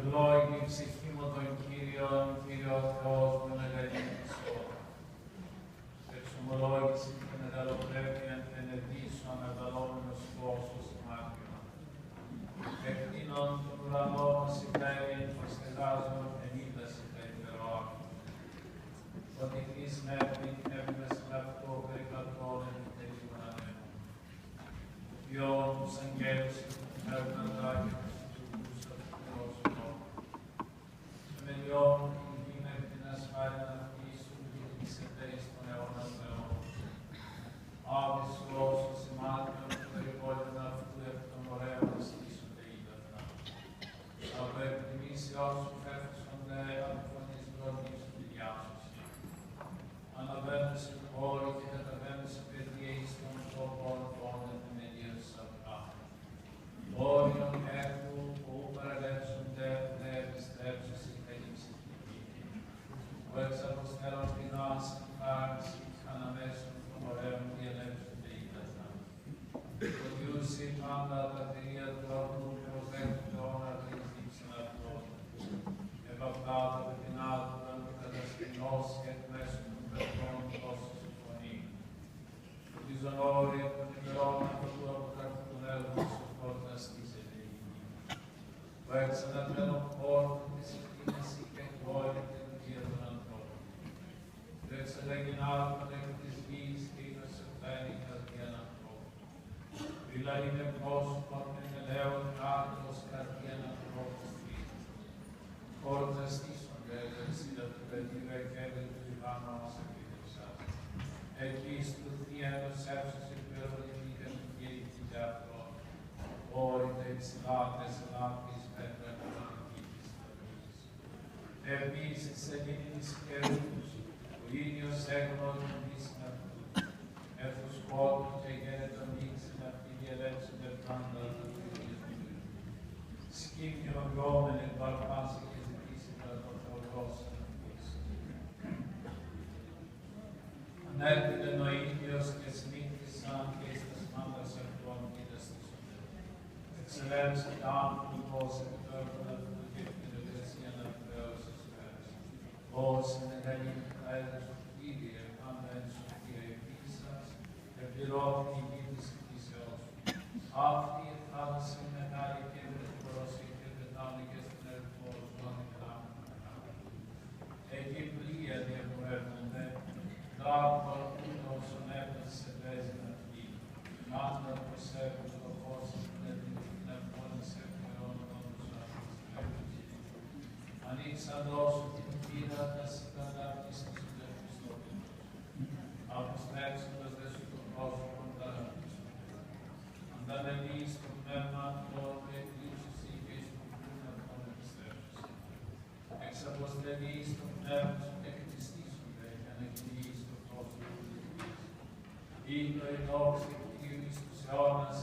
Ευλόγη ψυχή μου τον Κύριον, Κύριο Θεός μου μεγαλύτερο. Εξομολόγηση και μεγαλοπρέπεια εν εδίσου αναβαλόμενος φως μάρτυμα. Εκτείνων τον ουρανό μας υπέριν, προστεγάζων εν είδαση τα υπερόα. Ότι χείς μεύδιν έβγες λαυτό περικατών εν τελείων ανέμων. Ποιόν τους αγγέλους και τους μεύδαντα και τους τούτους αυτούς Μελιών η γη με την ασφάλεια να πτήσουν και τις εταίρες των αιώνας Θεών. Άβης σου όσο σημάτιον του περιπόλαιων αυτού εκ των ωραίων να στήσονται ύδατα. Από εκτιμήσει όσου φεύξονται από φωνής βροντής του διάσωση. Αναβαίνουν σε πόλη και καταβαίνουν σε παιδεία εις των τόπων πόνε θεμελίως αυτά. Όριον έργου που παραλέψονται δε επιστρέψεις ο εξαποστέλων πεινάς χάρης αναμέσων των ωραίων διαλέψονται ύδατα. Ο διούσι πάντα τα θηρία του αγνού προσέχονται όνα της δείξαν αυτών. Επ' αυτά τα πεπεινά του κατασκηνός και εκ μέσω των παιδιών τόσο συμφωνεί. Ότι ζωνόρια των ημερών αυτού από καρπούν έργων σοφρότας της ελεηνή. Ο εξανατμένων πόρτων της εκτίμηση και εκβόλη εξελεγινάτων εκ της γης και είδος εφθαίνει καρδιάν ανθρώπου. Δηλαδή με πρόσωπον εν ελαίον κάτος καρδιάν ανθρώπου στήθους. Όρτας στήσονται εξελσίδα του παιδίου εκέβη του Ιβάνου μας επίδευσας. Εκεί στου θύενος έψος υπεροδημήκαν του γείτης για αυτόν. Όρυτε υψηλάτες ελάπτης πέτρα κοινωνική της ταβής. Επίσης ελληνής και ρούχους, ο ίδιος έγνος μίσιν αυτούς, έφτος κόντους και γένετον μίξιν αυτοί διαλέψονται πάντα του ίδιους μήνους. Σκύμιο γόμενε παρπάσει και ζητήσει τα το Θεοδός αυτής. Ανέρχεται ο ίδιος και συνήθισαν και εις τας μάντας αυτών είδαστήσονται. Εξελέψε τα άνθρωπος εκ του έργου και την εργασία να βεβαίωσες φέρες. Ως ενεγαλήν Άιδες του Κύριε, πάντα εν σοφία επίσας, επιρώθη η γη της κτήσεώς. Αυτή η θάλασσα είναι μεγάλη και ευρετικόση και πετάνε και στην ερθμό ζώνη γράμματα. Εκεί πλοία διαπορεύονται, δράκο αρκούντο όσον έπνες σε παίζει να βγει. Μάντα προσέχουν το φως την ευνών σε ευκαιρών όντως αυτούς. Ανοίξαν δώσου την πύρα τα συγκατάπτεις της ουδευτιστόπιτος. Αποστρέψοντας δε σου τον πρόσωπον τα ραπτιστόπιτος. Αντανελείς το πνεύμα τότε εκλείψεις και εις τον κούνα των επιστρέψεις. Εξαποστελείς το πνεύμα σου και κτιστήσονται και ανεκλείς το πρόσωπο του διδής. Ήτο η δόξη του Κύριου εις τους αιώνας